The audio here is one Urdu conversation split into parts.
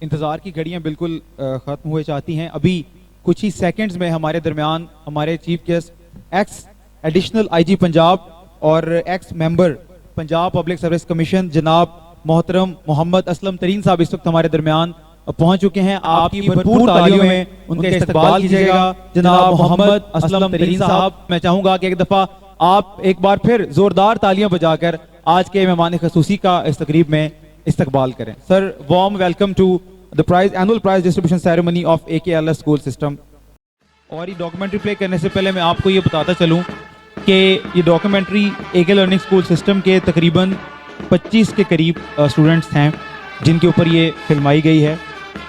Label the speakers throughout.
Speaker 1: انتظار کی گھڑیاں بالکل ختم ہوئے چاہتی ہیں. ابھی کچھ ہی سیکنڈز میں ہمارے درمیان ہمارے chief guest ex additional IG جی پنجاب اور ex member Punjab public service commission جناب محترم محمد اسلم ترین صاحب اس وقت ہمارے درمیان پہنچ چکے ہیں. آپ کی بھرپور تالیوں میں ان کا استقبال کیجیے گا. جناب محمد اسلم ترین صاحب، میں چاہوں گا کہ ایک دفعہ آپ ایک بار پھر زوردار تالیاں بجا کر آج کے مہمان خصوصی کا اس تقریب میں استقبال کریں. Sir, warm welcome to the prize annual prize distribution ceremony of AKLS school system. اور یہ ڈاکومنٹری پلے کرنے سے پہلے میں آپ کو یہ بتاتا چلوں کہ یہ documentary AK learning school system کے تقریباً 25 کے قریب اسٹوڈنٹس ہیں جن کے اوپر یہ فلمائی گئی ہے.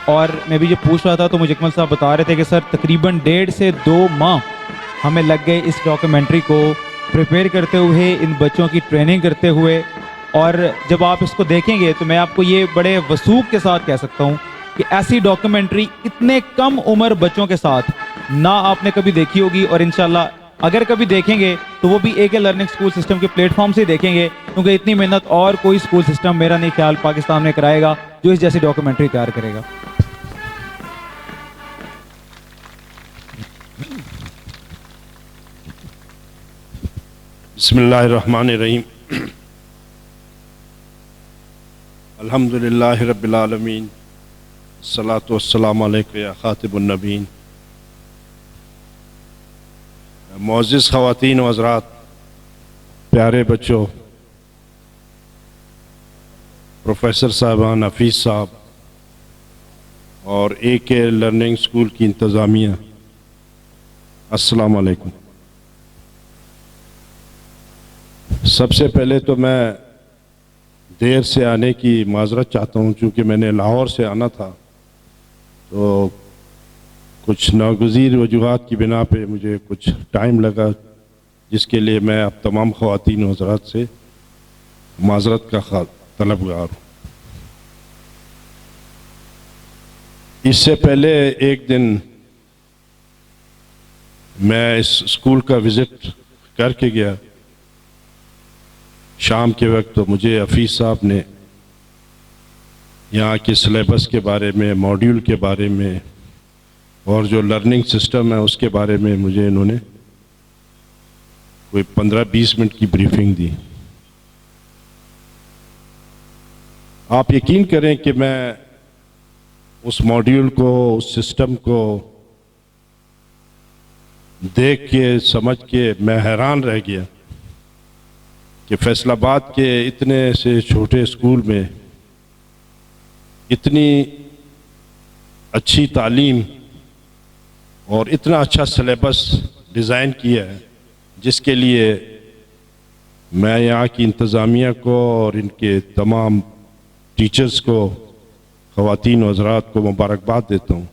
Speaker 1: اور میں بھی جب پوچھ رہا تھا تو مجھے اکمل صاحب بتا رہے تھے کہ سر تقریباً 1.5 سے 2 ماہ ہمیں لگ گئے اس ڈاکومنٹری کو پریپیئر کرتے ہوئے، ان بچوں کی ٹریننگ کرتے ہوئے. اور جب آپ اس کو دیکھیں گے تو میں آپ کو یہ بڑے وثوق کے ساتھ کہہ سکتا ہوں کہ ایسی ڈاکومنٹری اتنے کم عمر بچوں کے ساتھ نہ آپ نے کبھی دیکھی ہوگی، اور انشاءاللہ اگر کبھی دیکھیں گے تو وہ بھی AK لرننگ اسکول سسٹم کے پلیٹ فارم سے دیکھیں گے، کیونکہ اتنی محنت اور کوئی اسکول سسٹم میرا نہیں خیال پاکستان میں کرائے گا جو اس جیسی ڈاکومنٹری تیار کرے گا.
Speaker 2: بسم اللہ الرحمن الرحیم. الحمدللہ رب العالمین، الصلاۃ والسلام علیک یا خاتم النبین. معزز خواتین و حضرات، پیارے بچوں، پروفیسر صاحبان، حفیظ صاحب اور AK لرننگ اسکول کی انتظامیہ، السلام علیکم. سب سے پہلے تو میں دیر سے آنے کی معذرت چاہتا ہوں، چونکہ میں نے لاہور سے آنا تھا تو کچھ ناگزیر وجوہات کی بنا پہ مجھے کچھ ٹائم لگا، جس کے لیے میں اب تمام خواتین و حضرات سے معذرت کا طلبگار ہوں. اس سے پہلے ایک دن میں اس اسکول کا وزٹ کر کے گیا شام کے وقت، تو مجھے حفیظ صاحب نے یہاں کے سلیبس کے بارے میں، ماڈیول کے بارے میں اور جو لرننگ سسٹم ہے اس کے بارے میں مجھے انہوں نے کوئی 15-20 منٹ کی بریفنگ دی. آپ یقین کریں کہ میں اس ماڈیول کو، اس سسٹم کو دیکھ کے، سمجھ کے میں حیران رہ گیا کہ فیصل آباد کے اتنے سے چھوٹے اسکول میں اتنی اچھی تعلیم اور اتنا اچھا سلیبس ڈیزائن کیا ہے، جس کے لیے میں یہاں کی انتظامیہ کو اور ان کے تمام ٹیچرز کو، خواتین و حضرات کو مبارکباد دیتا ہوں.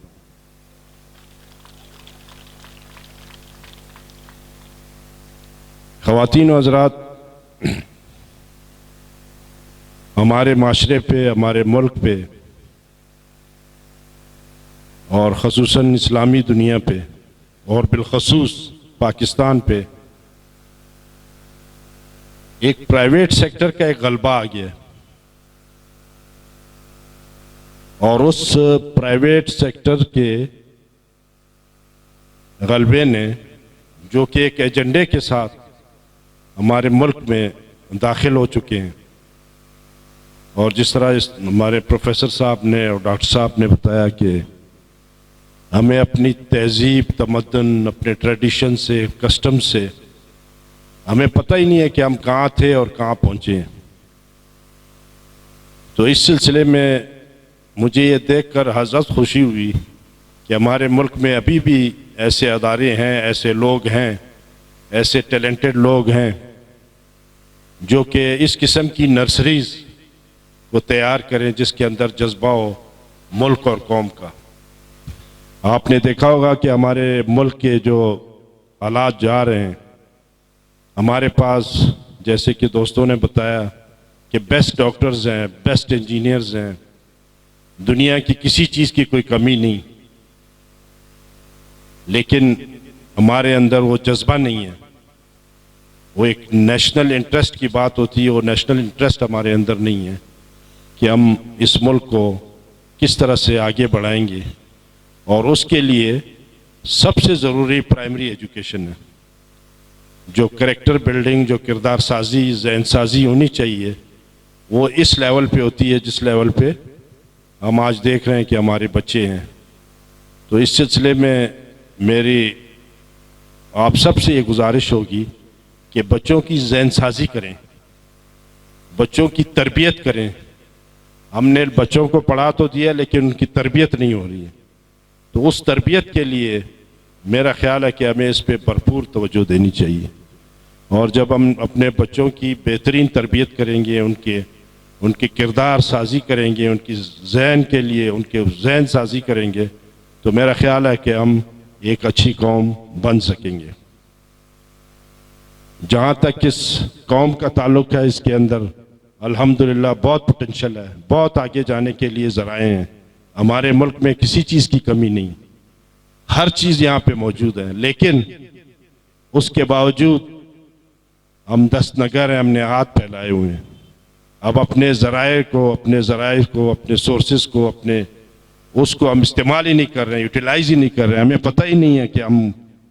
Speaker 2: خواتین و حضرات، ہمارے معاشرے پہ، ہمارے ملک پہ اور خصوصاً اسلامی دنیا پہ اور بالخصوص پاکستان پہ ایک پرائیویٹ سیکٹر کا ایک غلبہ آ گیا، اور اس پرائیویٹ سیکٹر کے غلبے نے، جو کہ ایک ایجنڈے کے ساتھ ہمارے ملک میں داخل ہو چکے ہیں، اور جس طرح ہمارے پروفیسر صاحب نے اور ڈاکٹر صاحب نے بتایا کہ ہمیں اپنی تہذیب، تمدن، اپنے ٹریڈیشن سے، کسٹم سے ہمیں پتہ ہی نہیں ہے کہ ہم کہاں تھے اور کہاں پہنچے ہیں. تو اس سلسلے میں مجھے یہ دیکھ کر حضرت خوشی ہوئی کہ ہمارے ملک میں ابھی بھی ایسے ادارے ہیں، ایسے لوگ ہیں، ایسے ٹیلنٹڈ لوگ ہیں جو کہ اس قسم کی نرسریز کو تیار کریں جس کے اندر جذبہ ہو ملک اور قوم کا. آپ نے دیکھا ہوگا کہ ہمارے ملک کے جو حالات جا رہے ہیں، ہمارے پاس جیسے کہ دوستوں نے بتایا کہ بیسٹ ڈاکٹرز ہیں، بیسٹ انجینئرز ہیں، دنیا کی کسی چیز کی کوئی کمی نہیں، لیکن ہمارے اندر وہ جذبہ نہیں ہے. وہ ایک نیشنل انٹرسٹ کی بات ہوتی ہے، وہ نیشنل انٹرسٹ ہمارے اندر نہیں ہے کہ ہم اس ملک کو کس طرح سے آگے بڑھائیں گے، اور اس کے لیے سب سے ضروری پرائمری ایجوکیشن ہے. جو کریکٹر بلڈنگ، جو کردار سازی، ذہن سازی ہونی چاہیے، وہ اس لیول پہ ہوتی ہے جس لیول پہ ہم آج دیکھ رہے ہیں کہ ہمارے بچے ہیں. تو اس سلسلے میں میری آپ سب سے یہ گزارش ہوگی کہ بچوں کی ذہن سازی کریں، بچوں کی تربیت کریں. ہم نے بچوں کو پڑھا تو دیا لیکن ان کی تربیت نہیں ہو رہی ہے. تو اس تربیت کے لیے میرا خیال ہے کہ ہمیں اس پہ بھرپور توجہ دینی چاہیے. اور جب ہم اپنے بچوں کی بہترین تربیت کریں گے، ان کے کردار سازی کریں گے، ان کی ذہن کے لیے ان کے ذہن سازی کریں گے، تو میرا خیال ہے کہ ہم ایک اچھی قوم بن سکیں گے. جہاں تک اس قوم کا تعلق ہے، اس کے اندر الحمدللہ بہت پوٹینشل ہے، بہت آگے جانے کے لیے ذرائع ہیں. ہمارے ملک میں کسی چیز کی کمی نہیں، ہر چیز یہاں پہ موجود ہے. لیکن اس کے باوجود ہم دست نگر ہیں، ہم نے ہاتھ پھیلائے ہوئے ہیں. اب اپنے ذرائع کو، اپنے سورسز کو، اس کو ہم استعمال ہی نہیں کر رہے ہیں، یوٹیلائز ہی نہیں کر رہے ہیں. ہمیں پتہ ہی نہیں ہے کہ ہم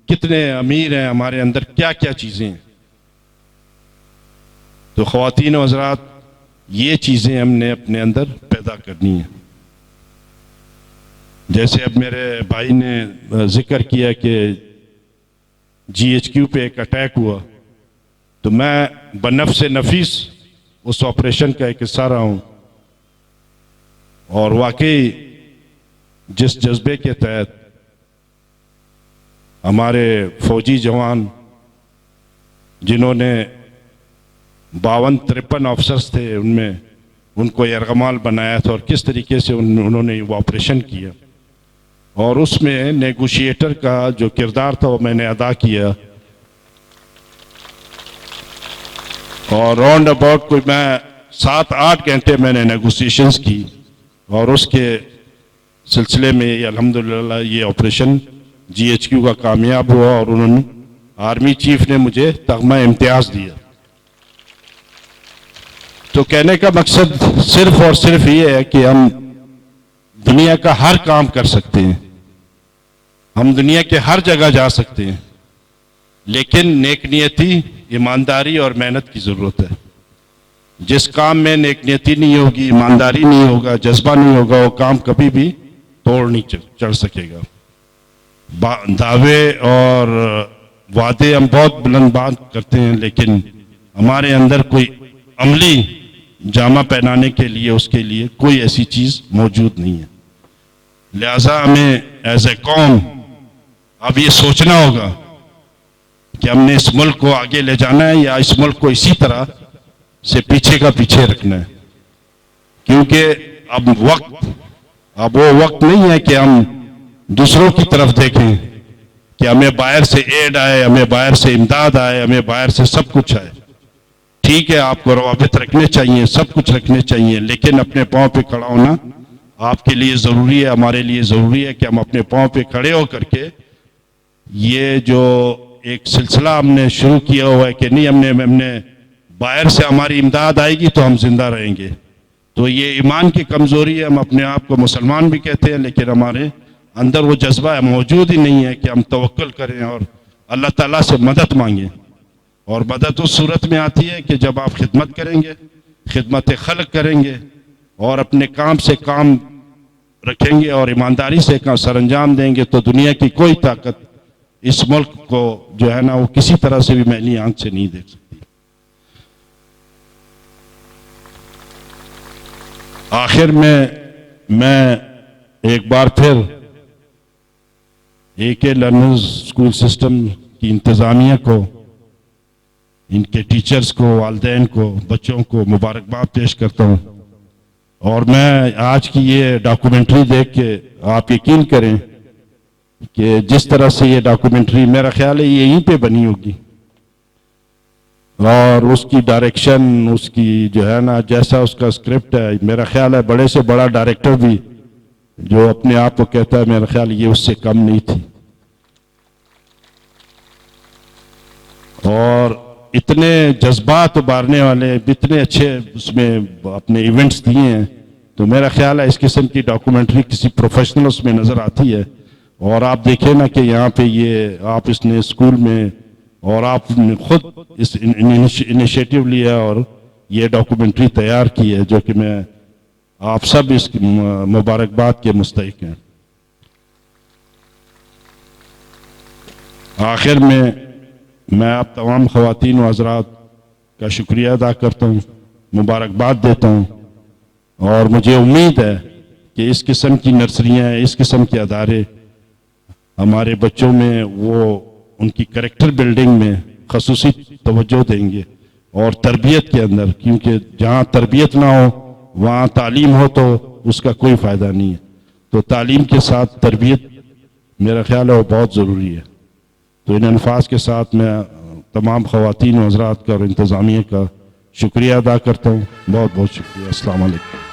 Speaker 2: کتنے امیر ہیں، ہمارے اندر کیا کیا چیزیں ہیں. تو خواتین و حضرات، یہ چیزیں ہم نے اپنے اندر پیدا کرنی ہیں. جیسے اب میرے بھائی نے ذکر کیا کہ GHQ پہ ایک اٹیک ہوا، تو میں بنفس نفیس اس آپریشن کا ایک حصہ رہا ہوں. اور واقعی جس جذبے کے تحت ہمارے فوجی جوان، جنہوں نے 52-53 آفسرز تھے، ان کو یرغمال بنایا تھا، اور کس طریقے سے انہوں نے وہ آپریشن کیا، اور اس میں نیگوشیٹر کا جو کردار تھا وہ میں نے ادا کیا. اور راؤنڈ اباؤٹ کوئی میں 7-8 گھنٹے میں نے نیگوسیشنز کی، اور اس کے سلسلے میں الحمدللہ یہ آپریشن GHQ کا کامیاب ہوا، اور انہوں نے آرمی چیف نے مجھے تمغہ امتیاز دیا. تو کہنے کا مقصد صرف اور صرف یہ ہے کہ ہم دنیا کا ہر کام کر سکتے ہیں، ہم دنیا کے ہر جگہ جا سکتے ہیں، لیکن نیک نیتی، ایمانداری اور محنت کی ضرورت ہے. جس کام میں نیک نیتی نہیں ہوگی، ایمانداری نہیں ہوگا، جذبہ نہیں ہوگا، وہ کام کبھی بھی توڑ نہیں چڑھ سکے گا. دعوے اور وعدے ہم بہت بلند بات کرتے ہیں، لیکن ہمارے اندر کوئی عملی جامہ پہنانے کے لیے، اس کے لیے کوئی ایسی چیز موجود نہیں ہے. لہذا ہمیں ایز اے قوم اب یہ سوچنا ہوگا کہ ہم نے اس ملک کو آگے لے جانا ہے یا اس ملک کو اسی طرح سے پیچھے کا پیچھے رکھنا ہے. کیونکہ اب وہ وقت نہیں ہے کہ ہم دوسروں کی طرف دیکھیں کہ ہمیں باہر سے ایڈ آئے، ہمیں باہر سے امداد آئے، ہمیں باہر سے سب کچھ آئے. ٹھیک ہے، آپ کو روابط رکھنے چاہیے، سب کچھ رکھنے چاہیے، لیکن اپنے پاؤں پہ کھڑا ہونا آپ کے لیے ضروری ہے، ہمارے لیے ضروری ہے کہ ہم اپنے پاؤں پہ کھڑے ہو کر کے یہ جو ایک سلسلہ ہم نے شروع کیا ہوا ہے کہ نہیں، ہم نے باہر سے ہماری امداد آئے گی تو ہم زندہ رہیں گے. تو یہ ایمان کی کمزوری ہے. ہم اپنے آپ کو مسلمان بھی کہتے ہیں، لیکن ہمارے اندر وہ جذبہ موجود ہی نہیں ہے کہ ہم توکل کریں اور اللہ تعالیٰ سے مدد مانگیں. اور مدد اس صورت میں آتی ہے کہ جب آپ خدمت کریں گے، خدمت خلق کریں گے، اور اپنے کام سے کام رکھیں گے اور ایمانداری سے سر انجام دیں گے، تو دنیا کی کوئی طاقت اس ملک کو جو ہے نا وہ کسی طرح سے بھی میلی آنکھ سے نہیں دیکھ سکتی. آخر میں ایک بار پھر AK لرنرز اسکول سسٹم کی انتظامیہ کو، ان کے ٹیچرز کو، والدین کو، بچوں کو مبارکباد پیش کرتا ہوں. اور میں آج کی یہ ڈاکومنٹری دیکھ کے آپ یقین کریں کہ جس طرح سے یہ ڈاکومنٹری میرا خیال ہے یہیں پہ بنی ہوگی، اور اس کی ڈائریکشن، اس کی جو ہے نا جیسا اس کا اسکرپٹ ہے، میرا خیال ہے بڑے سے بڑا ڈائریکٹر بھی جو اپنے آپ کو کہتا ہے، میرا خیال یہ اس سے کم نہیں تھی. اور اتنے جذبات ابھارنے والے، اتنے اچھے اس میں اپنے ایونٹس دیے ہیں تو میرا خیال ہے اس قسم کی ڈاکومنٹری کسی پروفیشنل اس میں نظر آتی ہے. اور آپ دیکھیں نا کہ یہاں پہ یہ آپ اس نے اسکول میں اور آپ نے خود اس انیشیٹو لیا اور یہ ڈاکومنٹری تیار کی ہے, جو کہ میں آپ سب اس کی مبارکباد کے مستحق ہیں. آخر میں آپ تمام خواتین و حضرات کا شکریہ ادا کرتا ہوں, مبارکباد دیتا ہوں, اور مجھے امید ہے کہ اس قسم کی نرسریاں, اس قسم کے ادارے ہمارے بچوں میں وہ ان کی کریکٹر بلڈنگ میں خصوصی توجہ دیں گے, اور تربیت کے اندر, کیونکہ جہاں تربیت نہ ہو وہاں تعلیم ہو تو اس کا کوئی فائدہ نہیں ہے. تو تعلیم کے ساتھ تربیت میرا خیال ہے وہ بہت ضروری ہے. تو ان الفاظ کے ساتھ میں تمام خواتین و حضرات کا اور انتظامیہ کا شکریہ ادا کرتا ہوں. بہت بہت شکریہ. السلام علیکم.